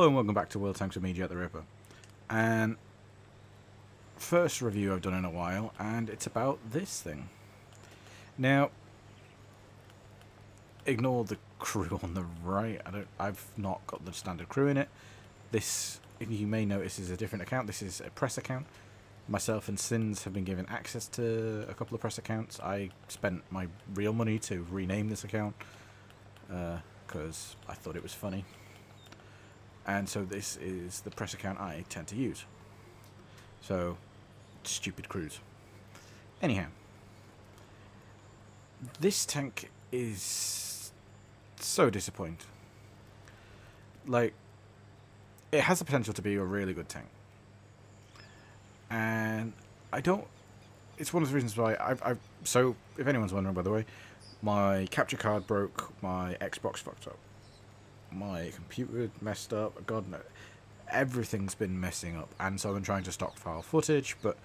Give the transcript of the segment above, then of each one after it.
Hello and welcome back to World Tanks with me, Jet the Ripper. And first review I've done in a while, and it's about this thing. Now, ignore the crew on the right. I've not got the standard crew in it. This, you may notice, is a different account. This is a press account. Myself and Sins have been given access to a couple of press accounts. I spent my real money to rename this account because I thought it was funny. And so this is the press account I tend to use. So, stupid crews. Anyhow, this tank is so disappointing. Like, it has the potential to be a really good tank. And I don't... It's one of the reasons why so, if anyone's wondering, by the way, my capture card broke, my Xbox fucked up. My computer messed up, God no, everything's been messing up, and so I've been trying to stockpile footage, but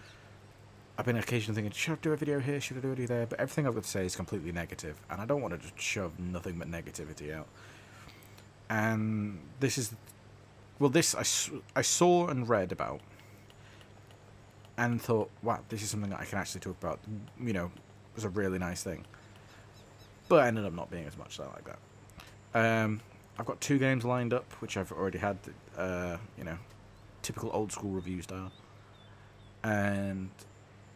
I've been occasionally thinking, should I do a video here, should I do a video there, but everything I've got to say is completely negative, and I don't want to just shove nothing but negativity out. And this is, well, this I saw and read about, and thought, wow, this is something that I can actually talk about, you know, it was a really nice thing, but it ended up not being as much like that. I've got 2 games lined up, which I've already had, you know, typical old school review style. And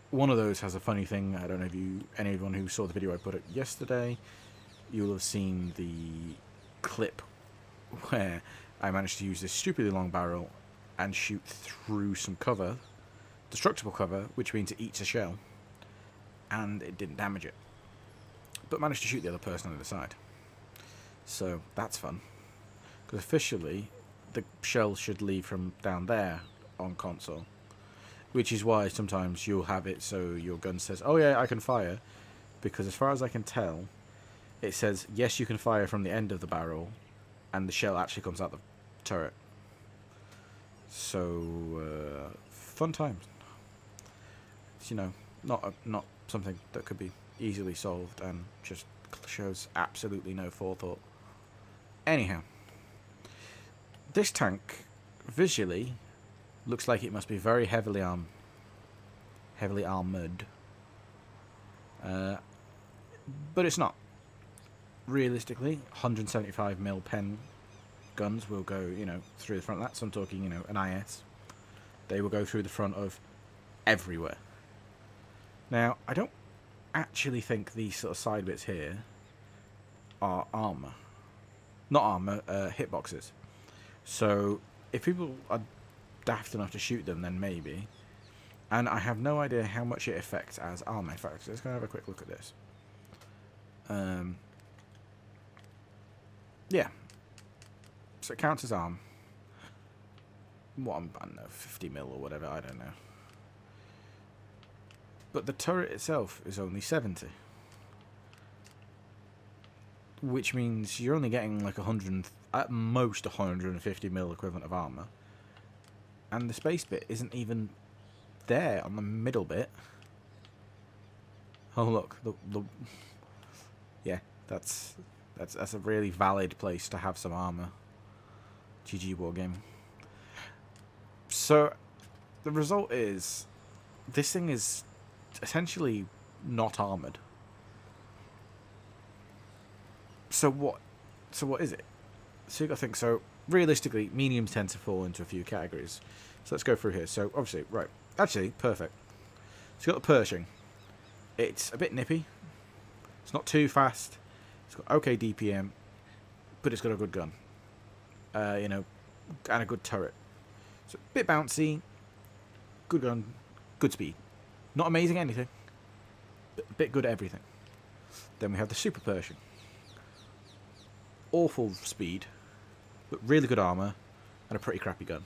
one of those has a funny thing. I don't know if anyone who saw the video I put up yesterday, you'll have seen the clip where I managed to use this stupidly long barrel and shoot through some cover, destructible cover, which means it eats a shell, and it didn't damage it, but managed to shoot the other person on the other side. So that's fun, because officially the shell should leave from down there on console, which is why sometimes you'll have it so your gun says, oh yeah, I can fire, because as far as I can tell, it says yes, you can fire from the end of the barrel, and the shell actually comes out the turret. So fun times. It's, you know, not something that could be easily solved, and just shows absolutely no forethought. Anyhow, this tank visually looks like it must be very heavily armored, but it's not. Realistically, 175mm pen guns will go, you know, through the front of that. So I'm talking, you know, an IS. They will go through the front of everywhere. Now, I don't actually think these sort of side bits here are armor. Not armor, hitboxes. So, if people are daft enough to shoot them, then maybe. And I have no idea how much it affects as armor. In fact, let's go have a quick look at this. Yeah. So it counts as arm. What, I don't know, 50mm or whatever, I don't know. But the turret itself is only 70. Which means you're only getting like 100, at most 150mm equivalent of armor, and the space bit isn't even there on the middle bit. Oh look, yeah, that's a really valid place to have some armor. GG Wargaming. So the result is, this thing is essentially not armored. So what is it? So you got to think, so realistically, mediums tend to fall into a few categories. So let's go through here. So obviously, right, actually, perfect. So you got the Pershing. It's a bit nippy. It's not too fast. It's got okay DPM, but it's got a good gun. You know, and a good turret. So a bit bouncy, good gun, good speed. Not amazing at anything, but a bit good at everything. Then we have the Super Pershing. Awful speed, but really good armor and a pretty crappy gun.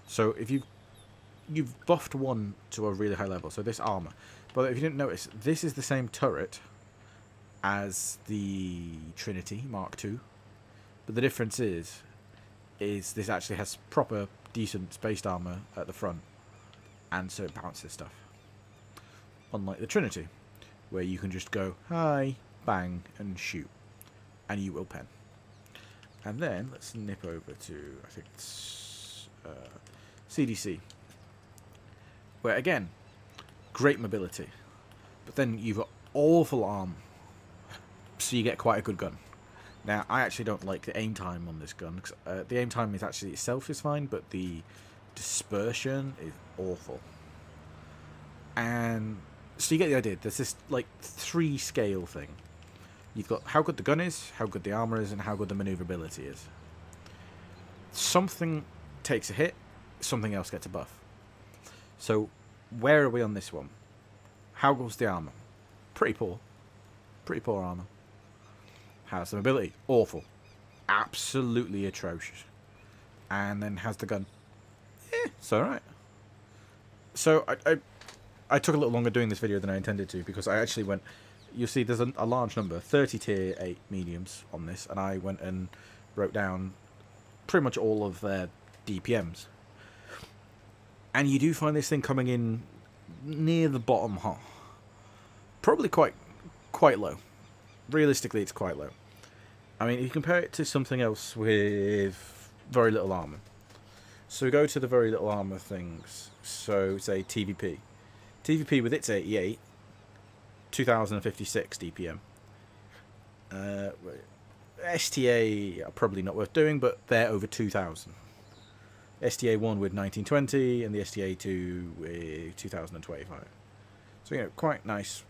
So if you've buffed one to a really high level, so this armor. But if you didn't notice, this is the same turret as the Trinity Mark II, but the difference is this actually has proper decent spaced armor at the front, and so it bounces stuff. Unlike the Trinity, where you can just go hi, bang, and shoot, and you will pen. And then let's nip over to, I think it's CDC, where again, great mobility, but then you've got awful arm, so you get quite a good gun. Now, I actually don't like the aim time on this gun, because the aim time is actually itself is fine, but the dispersion is awful. And so you get the idea. There's this like 3 scale thing. You've got how good the gun is, how good the armor is, and how good the maneuverability is. Something takes a hit, something else gets a buff. So, where are we on this one? How goes the armor? Pretty poor. Pretty poor armor. How's the mobility? Awful. Absolutely atrocious. And then how's the gun? It's alright. So, I took a little longer doing this video than I intended to, because I actually went... You'll see there's a large number, 30 tier 8 mediums on this, and I went and wrote down pretty much all of their DPMs. And you do find this thing coming in near the bottom half. Probably quite low. Realistically, it's quite low. I mean, if you compare it to something else with very little armor. So we go to the very little armor things. So, say, TVP. TVP with its 88... 2056 DPM. STA are probably not worth doing, but they're over 2000. STA 1 with 1920 and the STA 2 with 2025. So, you know, quite nice.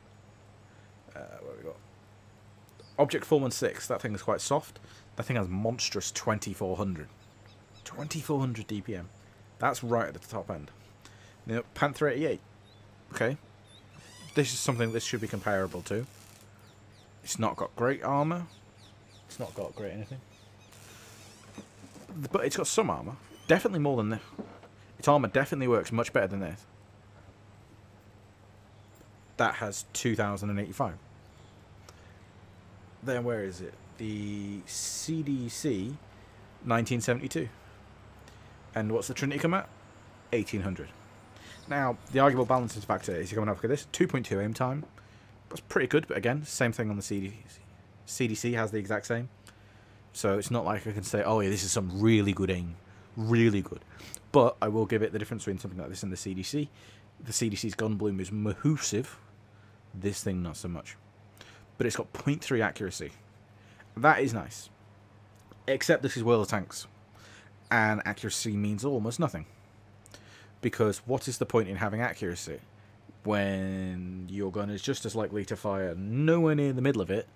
What have we got? Object 416, that thing is quite soft. That thing has monstrous 2400. 2400 DPM. That's right at the top end. Now, Panther 88. Okay. This is something this should be comparable to. It's not got great armor. It's not got great anything. But it's got some armor. Definitely more than this. Its armor definitely works much better than this. That has 2085. Then where is it? The CDC 1972. And what's the Trinity come at? 1800. Now, the arguable balancing factor is you're coming up with this 2.2 aim time. That's pretty good, but again, same thing on the CDC. CDC has the exact same. So it's not like I can say, oh yeah, this is some really good aim. Really good. But I will give it the difference between something like this and the CDC. The CDC's gun bloom is mahoosive. This thing, not so much. But it's got 0.3 accuracy. That is nice. Except this is World of Tanks. And accuracy means almost nothing. Because what is the point in having accuracy when your gun is just as likely to fire nowhere near the middle of it,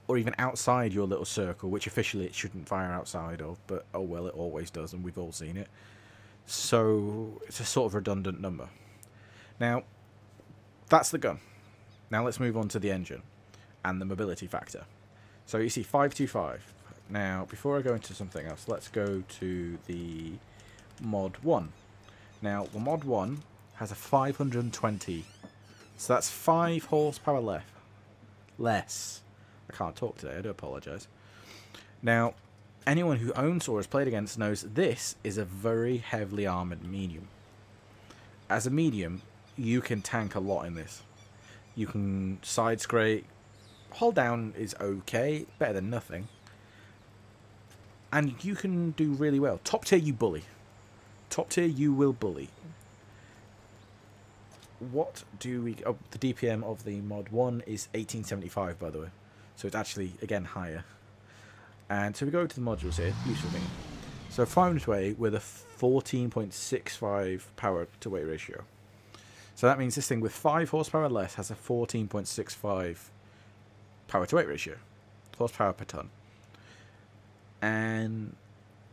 or even outside your little circle, which officially it shouldn't fire outside of, but oh well, it always does, and we've all seen it. So it's a sort of redundant number. Now, that's the gun. Now let's move on to the engine and the mobility factor. So you see 525. Now, before I go into something else, let's go to the Mod 1. Now, the Mod 1 has a 520, so that's 5 horsepower less. I can't talk today, I do apologise. Now, anyone who owns or has played against knows this is a very heavily armoured medium. As a medium, you can tank a lot in this. You can side scrape, hold down is okay, better than nothing. And you can do really well. Top tier, you bully. Top tier, you will bully. What do we... Oh, the DPM of the Mod 1 is 1875, by the way. So it's actually, again, higher. And so we go to the modules here. Useful thing. So 520 with a 14.65 power to weight ratio. So that means this thing with 5 horsepower less has a 14.65 power to weight ratio. Horsepower per ton. And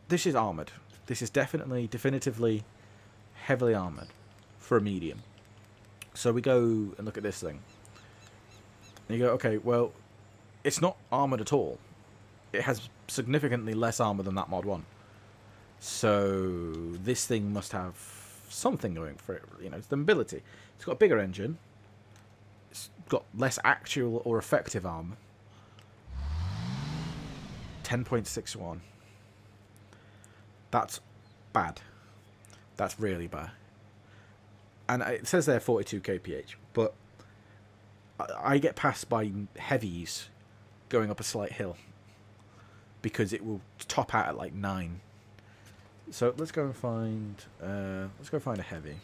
this is armoured. This is definitively heavily armoured for a medium. So we go and look at this thing. And you go, okay, well, it's not armoured at all. It has significantly less armour than that Mod 1. So this thing must have something going for it. You know, it's the mobility. It's got a bigger engine. It's got less actual or effective armour. 10.61. That's bad. That's really bad. And it says there 42 kph, but I get passed by heavies going up a slight hill. because it will top out at like 9. So let's go and find a heavy.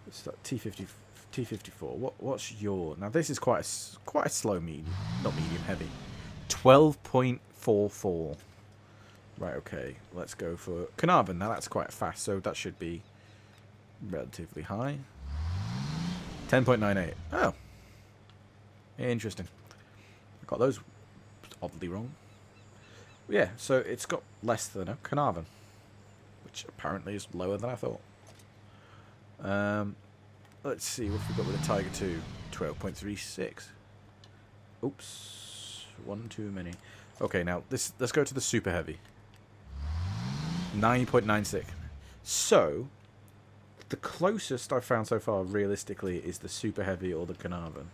It's that T54. What's your... Now this is quite a slow medium, not medium, heavy. 12.44. Right, okay. Let's go for Carnarvon. Now that's quite fast, so that should be relatively high. 10.98. Oh. Interesting. Got those oddly wrong. Yeah, so it's got less than a Carnarvon, which apparently is lower than I thought. Let's see what we've got with a Tiger 2. 12.36. Oops. One too many. Okay, now let's go to the super heavy. 9.96. So, the closest I've found so far, realistically, is the super heavy or the Carnarvon.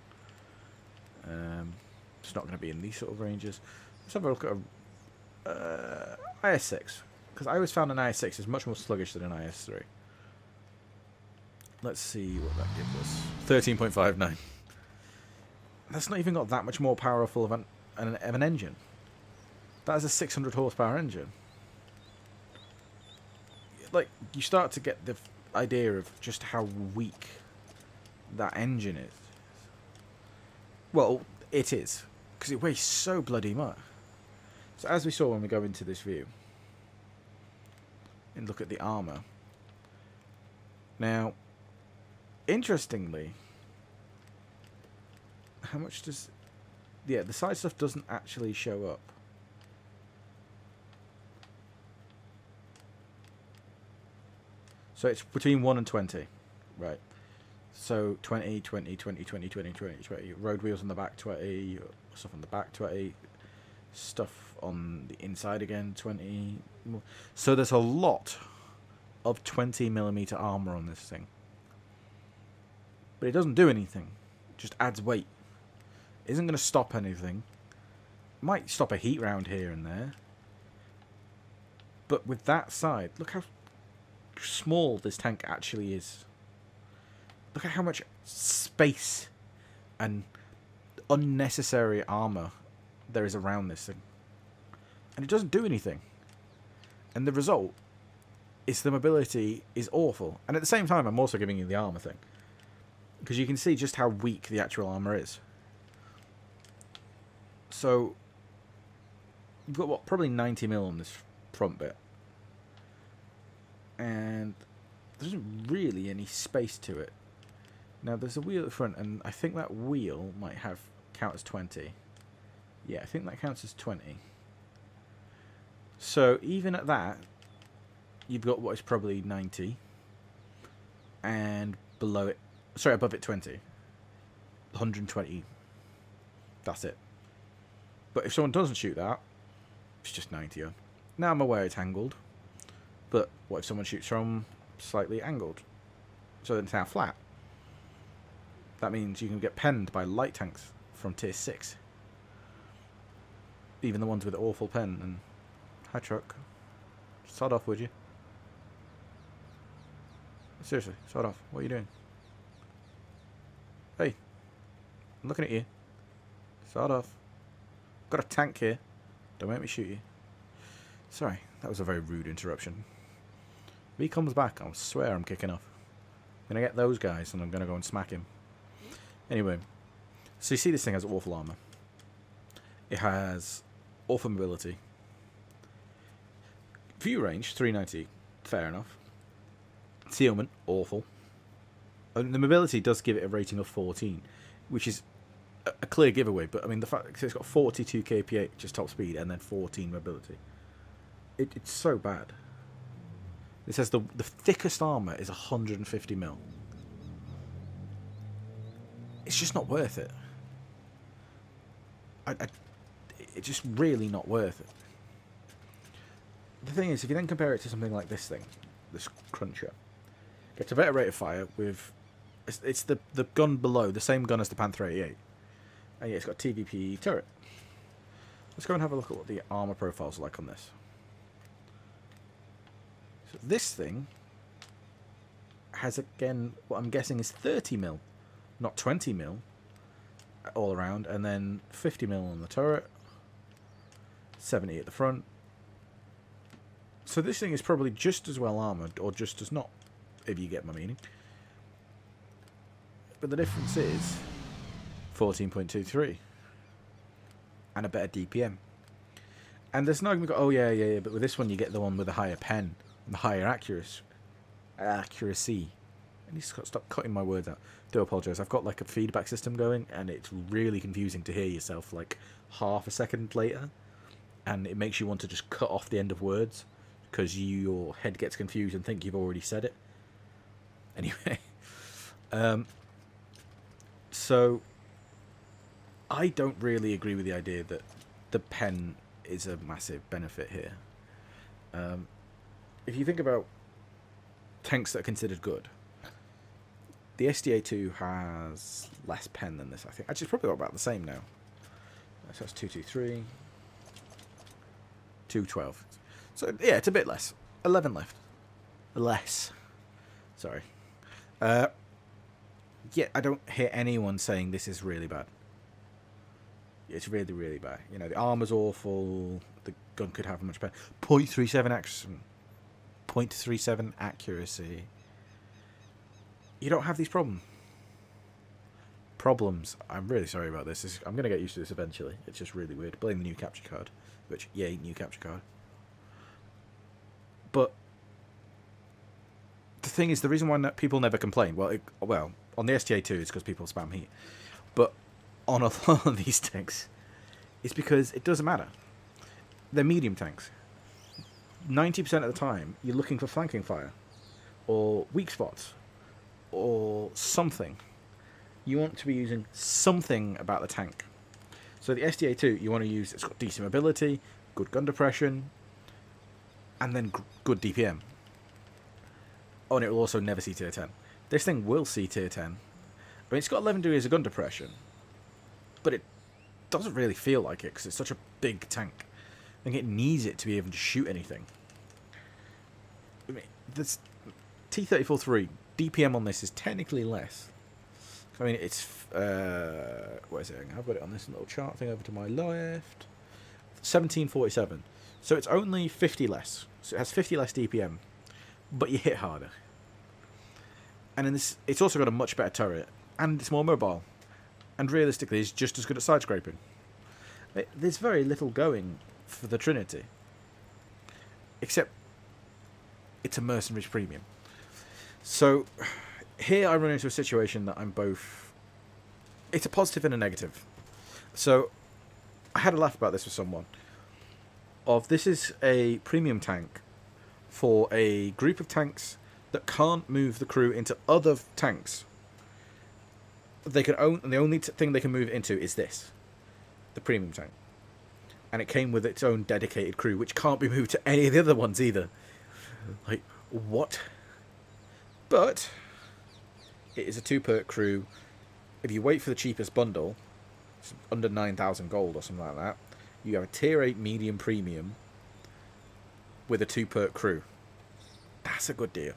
It's not going to be in these sort of ranges. Let's have a look at a IS6, because I always found an IS6 is much more sluggish than an IS3. Let's see what that gives us. 13.59. That's not even got that much more powerful of an engine. That is a 600 horsepower engine. Like, you start to get the idea of just how weak that engine is. Well, it is, because it weighs so bloody much. So as we saw when we go into this view, and look at the armour. Now, interestingly, how much does... Yeah, the side stuff doesn't actually show up. So it's between 1 and 20. Right. So 20, 20, 20, 20, 20, 20, 20. Road wheels on the back, 20. Stuff on the back, 20. Stuff on the inside again, 20. So there's a lot of 20mm armour on this thing. But it doesn't do anything. It just adds weight. It isn't going to stop anything. Might stop a heat round here and there. But with that side, look how small this tank actually is. Look at how much space and unnecessary armour there is around this thing. And it doesn't do anything. And the result is the mobility is awful. And at the same time, I'm also giving you the armour thing. Because you can see just how weak the actual armour is. So, you've got, what, probably 90mm on this front bit. And there isn't really any space to it. Now, there's a wheel at the front, and I think that wheel might count as 20. Yeah, I think that counts as 20. So, even at that, you've got what is probably 90. And below it, sorry, above it 20. 120. That's it. But if someone doesn't shoot that, it's just 90 on. Now I'm aware it's angled. But what if someone shoots from slightly angled? So then it's now flat. That means you can get penned by light tanks from tier 6. Even the ones with awful pen. And hi truck. Sod off, would you? Seriously, sod off. What are you doing? Hey. I'm looking at you. Sod off. Got a tank here. Don't make me shoot you. Sorry, that was a very rude interruption. If he comes back, I swear I'm kicking off. I'm going to get those guys and I'm going to go and smack him. Anyway, so you see this thing has awful armour. It has awful mobility. View range, 390. Fair enough. Sealment, awful. And the mobility does give it a rating of 14, which is a clear giveaway. But I mean, the fact that it's got 42 kph just top speed and then 14 mobility. It's so bad. It says the thickest armour is 150mm. It's just not worth it. It's just really not worth it. The thing is, if you then compare it to something like this thing, this Cruncher, gets a better rate of fire with... It's the gun below, the same gun as the Panther 88. And yeah, it's got a TVP turret. Let's go and have a look at what the armour profiles are like on this. So this thing has, again, what I'm guessing is 30mm, not 20mm all around, and then 50mm on the turret, 70 at the front. So this thing is probably just as well armoured, or just as not, if you get my meaning. But the difference is 14.23 and a better DPM. And there's no argument, oh yeah, but with this one you get the one with the higher pen, and the higher accuracy. I need to stop cutting my words out. Do apologise. I've got like a feedback system going, and it's really confusing to hear yourself like half a second later, and it makes you want to just cut off the end of words because your head gets confused and think you've already said it. Anyway, so I don't really agree with the idea that the pen is a massive benefit here. If you think about tanks that are considered good, the SDA2 has less pen than this, I think. Actually, it's probably about the same now. So that's 223, 212. So yeah, it's a bit less. 11 left. Less. Sorry. Yeah, I don't hear anyone saying this is really bad. It's really, really bad. You know, the armor's awful. The gun could have much better. 0.37 accuracy. You don't have these problems. I'm really sorry about this. I'm going to get used to this eventually. It's just really weird. Blame the new capture card. Which, yay, new capture card. But the thing is, the reason why people never complain, well, on the STA2 it's because people spam heat. But on a lot of these tanks, it's because it doesn't matter. They're medium tanks. 90% of the time, you're looking for flanking fire, or weak spots, or something. You want to be using something about the tank. So the SDA2, you want to use, it's got decent mobility, good gun depression, and then good DPM. Oh, and it will also never see tier 10. This thing will see tier 10. I mean, it's got 11 degrees of gun depression, but it doesn't really feel like it because it's such a big tank. I think it needs it to be able to shoot anything. I mean, this T-34-3 DPM on this is technically less. I mean, it's what is it? I've got it on this little chart thing over to my left. 1747. So it's only 50 less. So it has 50 less DPM, but you hit harder. And in this, it's also got a much better turret, and it's more mobile. And realistically, it's just as good at side scraping. There's very little going for the Trinity, except it's a mercenaries premium. So here I run into a situation that I'm both... It's a positive and a negative. So I had a laugh about this with someone. This is a premium tank for a group of tanks that can't move the crew into other tanks. They can the only thing they can move into is this, the premium tank. And it came with its own dedicated crew, which can't be moved to any of the other ones either. Like, what? But it is a 2-perk crew. If you wait for the cheapest bundle, it's under 9,000 gold or something like that, you have a tier 8 medium premium with a 2-perk crew. That's a good deal.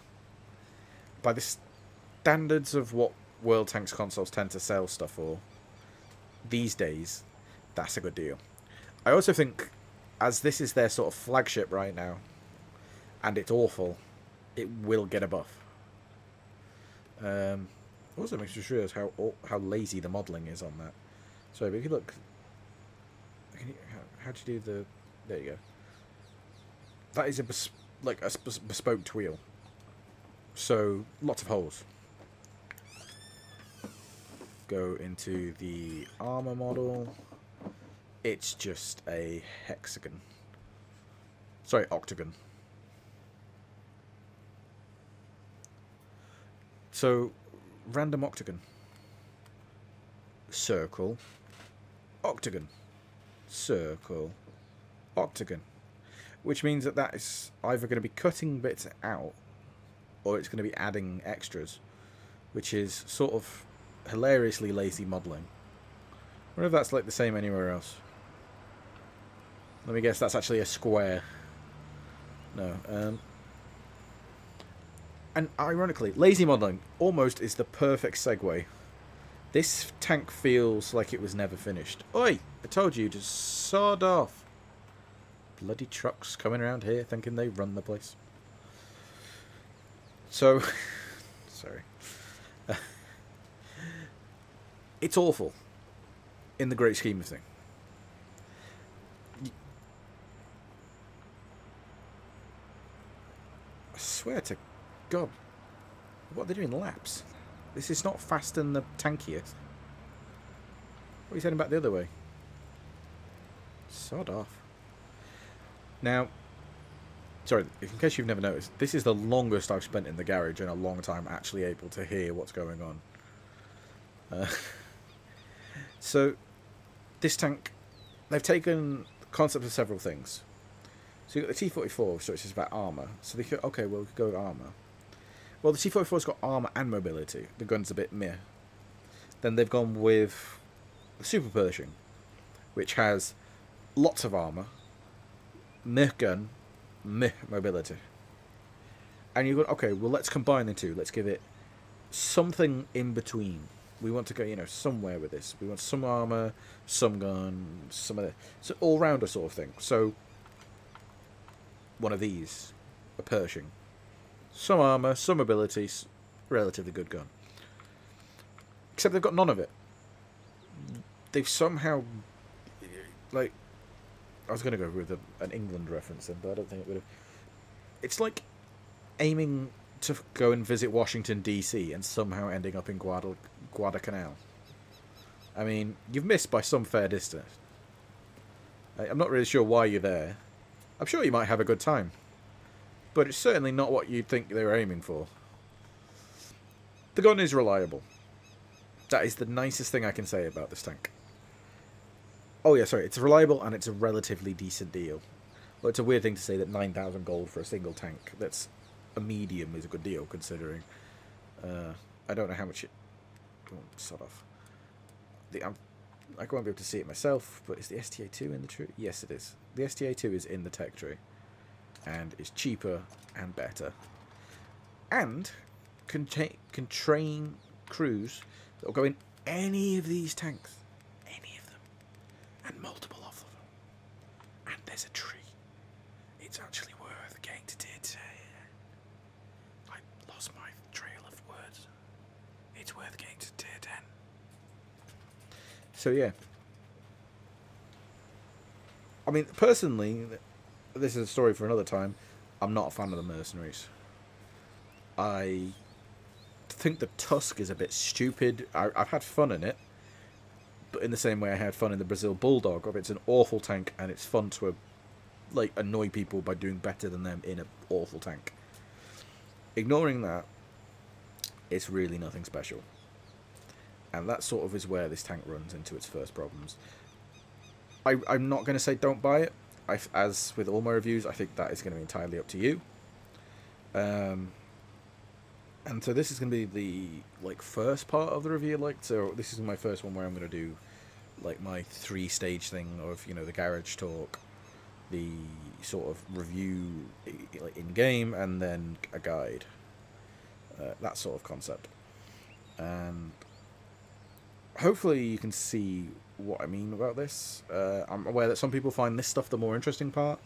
By the standards of what World Tanks consoles tend to sell stuff for these days, that's a good deal. I also think, as this is their sort of flagship right now, and it's awful, it will get a buff. Also makes me realize how lazy the modelling is on that. So, but if you look, how do you do the? There you go. That is a bespoke wheel. So lots of holes. Go into the armor model. It's just a hexagon. Sorry, octagon. So, random octagon. Circle. Octagon. Circle. Octagon. Which means that is either going to be cutting bits out, or it's going to be adding extras. Which is sort of hilariously lazy modelling. I wonder if that's like the same anywhere else. Let me guess, that's actually a square. No. And ironically, lazy modelling almost is the perfect segue. This tank feels like it was never finished. Oi! I told you to sod off. bloody trucks coming around here thinking they run the place. So, sorry. It's awful in the great scheme of things. I swear to God, what are they doing laps? This is not Fast and the Tankiest. What are you saying back the other way? Sod off. Now, sorry, in case you've never noticed, this is the longest I've spent in the garage in a long time actually able to hear what's going on. So, this tank, they've taken the concept of several things. So you've got the T-44, so it's just about armour. So they could, okay, well, we could go with armour. Well, the T-44's got armour and mobility. The gun's a bit meh. Then they've gone with the Super Pershing, which has lots of armour, meh gun, meh mobility. And you've got, okay, well, let's combine the two. Let's give it something in between. We want to go, you know, somewhere with this. We want some armour, some gun, some of the... So all-rounder sort of thing. So, one of these, a Pershing. Some armour, some ability, relatively good gun. Except they've got none of it. They've somehow... Like, I was going to go with an England reference then, but I don't think it would have... It's like aiming to go and visit Washington, D.C. and somehow ending up in Guadalcanal. I mean, you've missed by some fair distance. I'm not really sure why you're there. I'm sure you might have a good time. But it's certainly not what you'd think they were aiming for. The gun is reliable. That is the nicest thing I can say about this tank. Oh yeah, sorry, it's reliable and it's a relatively decent deal. Well, it's a weird thing to say that 9,000 gold for a single tank that's a medium is a good deal, considering I don't know how much it... Oh, sod off. I won't be able to see it myself, but is the STA2 in the tree? Yes, it is. The STA2 is in the tech tree. And is cheaper and better. And can train crews that will go in any of these tanks. Any of them. And multiple of them. And there's a tree. It's actually worth getting to tier 10. I lost my trail of words. It's worth getting to tier 10. So yeah. I mean, personally, this is a story for another time. I'm not a fan of the mercenaries. I think the Tusk is a bit stupid. I've had fun in it, but in the same way I had fun in the Brazil Bulldog. Of it's an awful tank, and it's fun to like annoy people by doing better than them in an awful tank. Ignoring that, it's really nothing special, and that sort of is where this tank runs into its first problems. I'm not going to say don't buy it. As with all my reviews, I think that is going to be entirely up to you. And so this is going to be the first part of the review. So this is my first one where I'm going to do like my 3-stage thing of, you know, the garage talk, the sort of review like in game, and then a guide. That sort of concept. And hopefully you can see what I mean about this. I'm aware that some people find this stuff the more interesting part.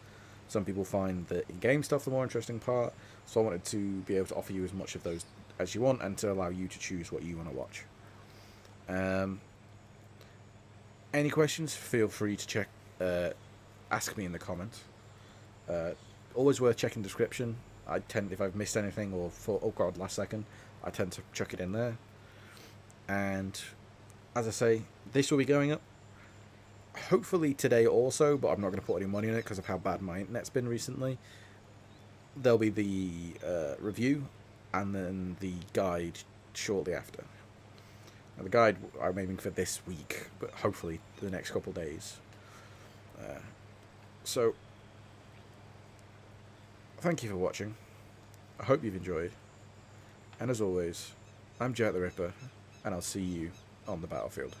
Some people find the in-game stuff the more interesting part. So I wanted to be able to offer you as much of those as you want, and to allow you to choose what you want to watch. Any questions, feel free to check, ask me in the comments. Always worth checking the description. I tend, if I've missed anything or thought, oh god, last second, I tend to chuck it in there. And as I say, this will be going up hopefully today also, but I'm not going to put any money on it because of how bad my internet's been recently. There'll be the review and then the guide shortly after. Now, the guide I'm aiming for this week, but hopefully the next couple of days. So, thank you for watching. I hope you've enjoyed. And as always, I'm Jack the Ripper, and I'll see you on the battlefield.